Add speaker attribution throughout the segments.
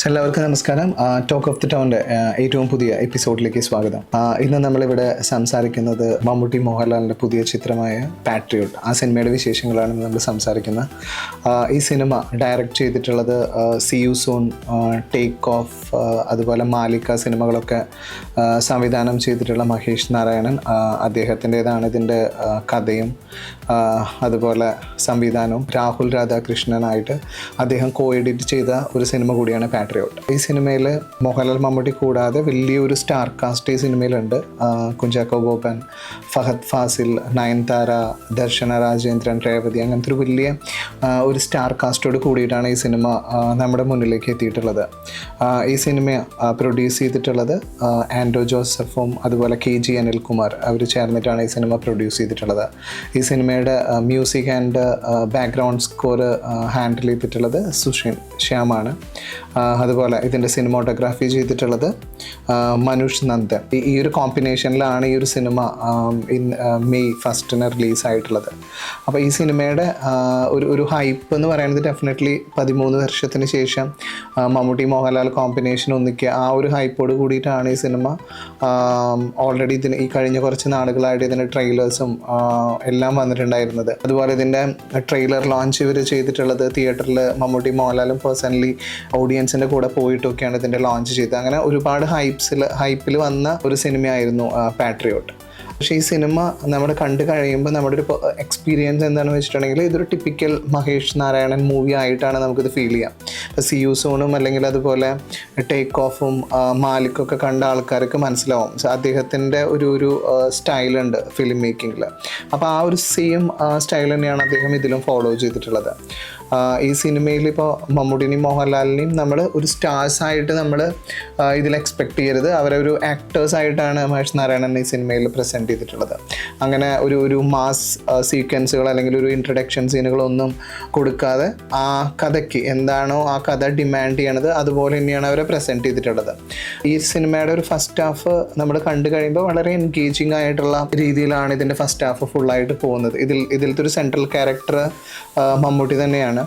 Speaker 1: എല്ലാവർക്കും നമസ്കാരം. Talk of the ടൗണിൻ്റെ ഏറ്റവും പുതിയ എപ്പിസോഡിലേക്ക് സ്വാഗതം. ഇന്ന് നമ്മളിവിടെ സംസാരിക്കുന്നത് മമ്മൂട്ടി മോഹൻലാലിൻ്റെ പുതിയ ചിത്രമായ പാട്രിയോട്ട്. ആ സിനിമയുടെ വിശേഷങ്ങളാണ് നമ്മൾ സംസാരിക്കുന്നത്. ഈ സിനിമ ഡയറക്റ്റ് ചെയ്തിട്ടുള്ളത് C you soon, take off, അതുപോലെ മാലിക സിനിമകളൊക്കെ സംവിധാനം ചെയ്തിട്ടുള്ള മഹേഷ് നാരായണൻ. അദ്ദേഹത്തിൻ്റെതാണ് ഇതിൻ്റെ കഥയും അതുപോലെ സംവിധാനവും. രാഹുൽ രാധാകൃഷ്ണനായിട്ട് അദ്ദേഹം കോ എഡിറ്റ് ചെയ്ത ഒരു സിനിമ കൂടിയാണ് പാട്രിയോട്ട്. ഈ സിനിമയിൽ മോഹൻലാൽ മമ്മൂട്ടി കൂടാതെ വലിയൊരു സ്റ്റാർ കാസ്റ്റ് ഈ സിനിമയിലുണ്ട്. കുഞ്ചാക്കോ ബോബൻ, ഫഹദ് ഫാസിൽ, നയൻതാര, ദർശന രാജേന്ദ്രൻ, രേവതി, അങ്ങനത്തെ ഒരു വലിയ ഒരു സ്റ്റാർ കാസ്റ്റോട് കൂടിയിട്ടാണ് ഈ സിനിമ നമ്മുടെ മുന്നിലേക്ക് എത്തിയിട്ടുള്ളത്. ഈ സിനിമ പ്രൊഡ്യൂസ് ചെയ്തിട്ടുള്ളത് ആൻഡ്രോ ജോസഫും അതുപോലെ KG അനിൽകുമാർ അവർ ചേർന്നിട്ടാണ് ഈ സിനിമ പ്രൊഡ്യൂസ് ചെയ്തിട്ടുള്ളത്. ഈ സിനിമയുടെ music and background score handle ചെയ്തിട്ടുള്ളത് സുഷിൻ ശ്യാമാണ്. അതുപോലെ ഇതിൻ്റെ സിനിമോട്ടോഗ്രാഫി ചെയ്തിട്ടുള്ളത് മനുഷ് നന്ദൻ. ഈ ഒരു കോമ്പിനേഷനിലാണ് ഈ ഒരു സിനിമ മെയ് 1 റിലീസായിട്ടുള്ളത്. അപ്പോൾ ഈ സിനിമയുടെ ഒരു ഹൈപ്പ് എന്ന് പറയുന്നത് ഡെഫിനറ്റ്ലി 13 വർഷത്തിന് ശേഷം മമ്മൂട്ടി മോഹൻലാൽ കോമ്പിനേഷൻ ഒന്നിക്കുക, ആ ഒരു ഹൈപ്പോട് കൂടിയിട്ടാണ് ഈ സിനിമ ഓൾറെഡി ഈ കഴിഞ്ഞ കുറച്ച് നാളുകളായിട്ട് ഇതിൻ്റെ ട്രെയിലേഴ്സും എല്ലാം വന്നിട്ടുണ്ടായിരുന്നത്. അതുപോലെ ഇതിൻ്റെ ട്രെയിലർ ലോഞ്ച് ഇവർ ചെയ്തിട്ടുള്ളത് തിയേറ്ററിൽ മമ്മൂട്ടി മോഹൻലാലും പേഴ്സണലി ഓഡിയൻസിൻ്റെ കൂടെ പോയിട്ടൊക്കെയാണ് ഇതിൻ്റെ ലോഞ്ച് ചെയ്തത്. അങ്ങനെ ഒരുപാട് ഹൈപ്പിൽ വന്ന ഒരു സിനിമയായിരുന്നു പാട്രിയോട്ട്. പക്ഷേ ഈ സിനിമ നമ്മൾ കണ്ടു കഴിയുമ്പോൾ നമ്മുടെ ഒരു എക്സ്പീരിയൻസ് എന്താണെന്ന് വെച്ചിട്ടുണ്ടെങ്കിൽ ഇതൊരു ടിപ്പിക്കൽ മഹേഷ് നാരായണൻ മൂവി ആയിട്ടാണ് നമുക്കിത് ഫീൽ ചെയ്യാം. ഇപ്പോൾ സി യു സൂണും അല്ലെങ്കിൽ അതുപോലെ ടേക്ക് ഓഫും മാലിക്കൊക്കെ കണ്ട ആൾക്കാർക്ക് മനസ്സിലാവും അദ്ദേഹത്തിൻ്റെ ഒരു സ്റ്റൈലുണ്ട് ഫിലിം മേക്കിങ്ങിൽ. അപ്പോൾ ആ ഒരു സെയിം സ്റ്റൈൽ തന്നെയാണ് അദ്ദേഹം ഇതിലും ഫോളോ ചെയ്തിട്ടുള്ളത്. ഈ സിനിമയിൽ ഇപ്പോൾ മമ്മൂട്ടിനെയും മോഹൻലാലിനെയും നമ്മൾ ഒരു സ്റ്റാർസായിട്ട് നമ്മൾ ഇതിൽ എക്സ്പെക്ട് ചെയ്യരുത്. അവരെ ഒരു ആക്ടേഴ്സായിട്ടാണ് മഹേഷ് നാരായണൻ ഈ സിനിമയിൽ പ്രസൻറ്റ് ചെയ്തിട്ടുള്ളത്. അങ്ങനെ ഒരു മാസ് സീക്വൻസുകൾ അല്ലെങ്കിൽ ഒരു ഇൻട്രഡക്ഷൻ സീനുകളൊന്നും കൊടുക്കാതെ ആ കഥയ്ക്ക് എന്താണോ ആ കഥ ഡിമാൻഡ് ചെയ്യണത് അതുപോലെ തന്നെയാണ് അവരെ പ്രസൻറ്റ് ചെയ്തിട്ടുള്ളത്. ഈ സിനിമയുടെ ഒരു ഫസ്റ്റ് ഹാഫ് നമ്മൾ കണ്ടു കഴിയുമ്പോൾ വളരെ എൻഗേജിങ് ആയിട്ടുള്ള രീതിയിലാണ് ഇതിൻ്റെ ഫസ്റ്റ് ഹാഫ് ഫുള്ളായിട്ട് പോകുന്നത്. ഇതിലത്തെ ഒരു സെൻട്രൽ ക്യാരക്ടർ മമ്മൂട്ടി തന്നെയാണ്.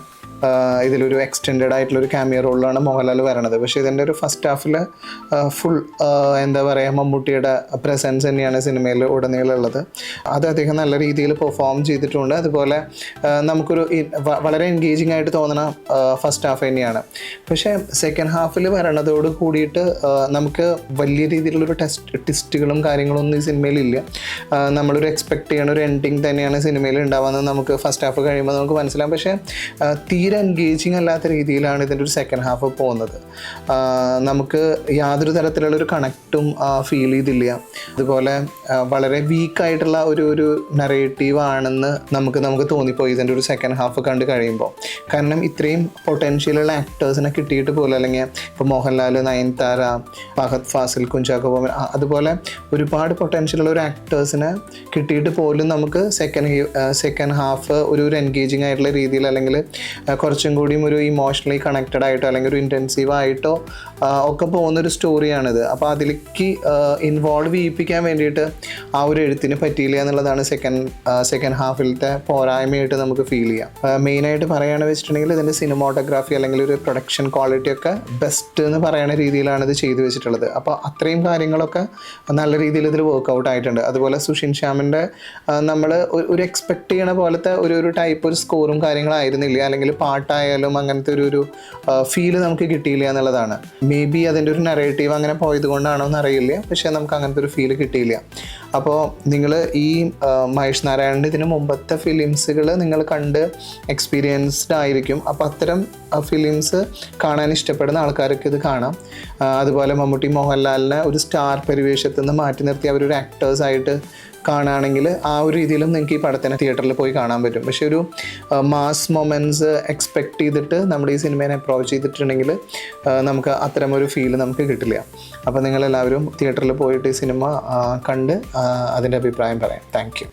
Speaker 1: ഇതിലൊരു എക്സ്റ്റെൻഡഡ് ആയിട്ടുള്ളൊരു ക്യാമിയോ റോളിലാണ് മോഹൻലാൽ വരണത്. പക്ഷേ ഇതിൻ്റെ ഒരു ഫസ്റ്റ് ഹാഫിൽ ഫുൾ എന്താ പറയുക മമ്മൂട്ടിയുടെ പ്രസൻസ് തന്നെയാണ് സിനിമയിൽ ഉടനീളമുള്ളത്. അത് അദ്ദേഹം നല്ല രീതിയിൽ പെർഫോം ചെയ്തിട്ടുണ്ട്. അതുപോലെ നമുക്കൊരു വളരെ എൻഗേജിങ് ആയിട്ട് തോന്നുന്ന ഫസ്റ്റ് ഹാഫ് തന്നെയാണ്. പക്ഷേ സെക്കൻഡ് ഹാഫിൽ വരണതോട് കൂടിയിട്ട് നമുക്ക് വലിയ രീതിയിലുള്ളൊരു ട്വിസ്റ്റുകളും കാര്യങ്ങളൊന്നും ഈ സിനിമയിലില്ല. നമ്മളൊരു എക്സ്പെക്ട് ചെയ്യണ ഒരു എൻഡിങ് തന്നെയാണ് സിനിമയിൽ ഉണ്ടാവുന്നത് നമുക്ക് ഫസ്റ്റ് ഹാഫ് കഴിയുമ്പോൾ നമുക്ക് മനസ്സിലാവും. പക്ഷേ തീരെ എൻഗേജിങ് അല്ലാത്ത രീതിയിലാണ് ഇതിൻ്റെ ഒരു സെക്കൻഡ് ഹാഫ് പോകുന്നത്. നമുക്ക് യാതൊരു തരത്തിലുള്ളൊരു കണക്റ്റും ഫീൽ ചെയ്തില്ല. അതുപോലെ വളരെ വീക്കായിട്ടുള്ള ഒരു നറേറ്റീവ് ആണെന്ന് നമുക്ക് തോന്നിപ്പോയി ഇതിൻ്റെ ഒരു സെക്കൻഡ് ഹാഫ് കണ്ട് കഴിയുമ്പോൾ. കാരണം ഇത്രയും പൊട്ടൻഷ്യലുള്ള ആക്ടേഴ്സിനെ കിട്ടിയിട്ട് പോലും, അല്ലെങ്കിൽ ഇപ്പോൾ മോഹൻലാൽ, നയൻതാര, ഫഹദ് ഫാസിൽ, കുഞ്ചാക്കോ ബോബൻ, അതുപോലെ ഒരുപാട് പൊട്ടൻഷ്യലുള്ള ഒരു ആക്ടേഴ്സിനെ കിട്ടിയിട്ട് പോലും നമുക്ക് സെക്കൻഡ് ഹാഫ് ഒരു എൻഗേജിങ് ആയിട്ടുള്ള രീതിയിൽ അല്ലെങ്കിൽ കുറച്ചും കൂടിയും ഒരു ഇമോഷണലി കണക്റ്റഡ് ആയിട്ടോ അല്ലെങ്കിൽ ഒരു ഇൻറ്റൻസീവ് ആയിട്ടോ ഒക്കെ പോകുന്നൊരു സ്റ്റോറിയാണിത്. അപ്പോൾ അതിലേക്ക് ഇൻവോൾവ് ചെയ്യിപ്പിക്കാൻ വേണ്ടിയിട്ട് ആ ഒരു എഴുത്തിന് പറ്റിയില്ല എന്നുള്ളതാണ് സെക്കൻഡ് ഹാഫിലത്തെ പോരായ്മയായിട്ട് നമുക്ക് ഫീൽ ചെയ്യാം. മെയിനായിട്ട് പറയുകയാണെന്ന് വെച്ചിട്ടുണ്ടെങ്കിൽ ഇതിൻ്റെ സിനിമോട്ടോഗ്രാഫി അല്ലെങ്കിൽ ഒരു പ്രൊഡക്ഷൻ ക്വാളിറ്റി ഒക്കെ ബെസ്റ്റ് എന്ന് പറയുന്ന രീതിയിലാണ് ഇത് ചെയ്തു വെച്ചിട്ടുള്ളത്. അപ്പോൾ അത്രയും കാര്യങ്ങളൊക്കെ നല്ല രീതിയിൽ ഇതിൽ വർക്കൗട്ട് ആയിട്ടുണ്ട്. അതുപോലെ സുഷിൻ ശ്യാമിൻ്റെ നമ്മൾ ഒരു എക്സ്പെക്ട് ചെയ്യണ പോലത്തെ ഒരു ടൈപ്പ് ഒരു സ്കോറും കാര്യങ്ങളായിരുന്നില്ല, അല്ലെങ്കിൽ പാട്ടായാലും അങ്ങനത്തെ ഒരു ഫീല് നമുക്ക് കിട്ടിയില്ല എന്നുള്ളതാണ്. മേ ബി അതിൻ്റെ ഒരു നറേറ്റീവ് അങ്ങനെ പോയത് കൊണ്ടാണോ എന്ന് അറിയില്ല, പക്ഷേ നമുക്ക് അങ്ങനത്തെ ഒരു ഫീല് കിട്ടിയില്ല. അപ്പോൾ നിങ്ങൾ ഈ മഹേഷ് നാരായണൻ്റെ ഇതിന് മുമ്പത്തെ ഫിലിംസുകൾ നിങ്ങൾ കണ്ട് എക്സ്പീരിയൻസ്ഡ് ആയിരിക്കും. അപ്പോൾ അത്തരം ഫിലിംസ് കാണാൻ ഇഷ്ടപ്പെടുന്ന ആൾക്കാർക്ക് ഇത് കാണാം. അതുപോലെ മമ്മൂട്ടി മോഹൻലാലിനെ ഒരു സ്റ്റാർ പരിവേഷത്തിൽ നിന്ന് മാറ്റി നിർത്തി അവരൊരു ആക്ടേഴ്സായിട്ട് കാണുകയാണെങ്കിൽ ആ ഒരു രീതിയിലും നിങ്ങൾക്ക് ഈ പടത്തിനെ തിയേറ്ററിൽ പോയി കാണാൻ പറ്റും. പക്ഷെ ഒരു മാസ് മൊമെൻറ്റ്സ് എക്സ്പെക്റ്റ് ചെയ്തിട്ട് നമ്മുടെ ഈ സിനിമേനെ അപ്രോച്ച് ചെയ്തിട്ടുണ്ടെങ്കിൽ നമുക്ക് അത്തരം ഒരു ഫീൽ നമുക്ക് കിട്ടില്ല. അപ്പോൾ നിങ്ങളെല്ലാവരും തിയേറ്ററിൽ പോയിട്ട് ഈ സിനിമ കണ്ട് അതിൻ്റെ അഭിപ്രായം പറയാം. Thank you.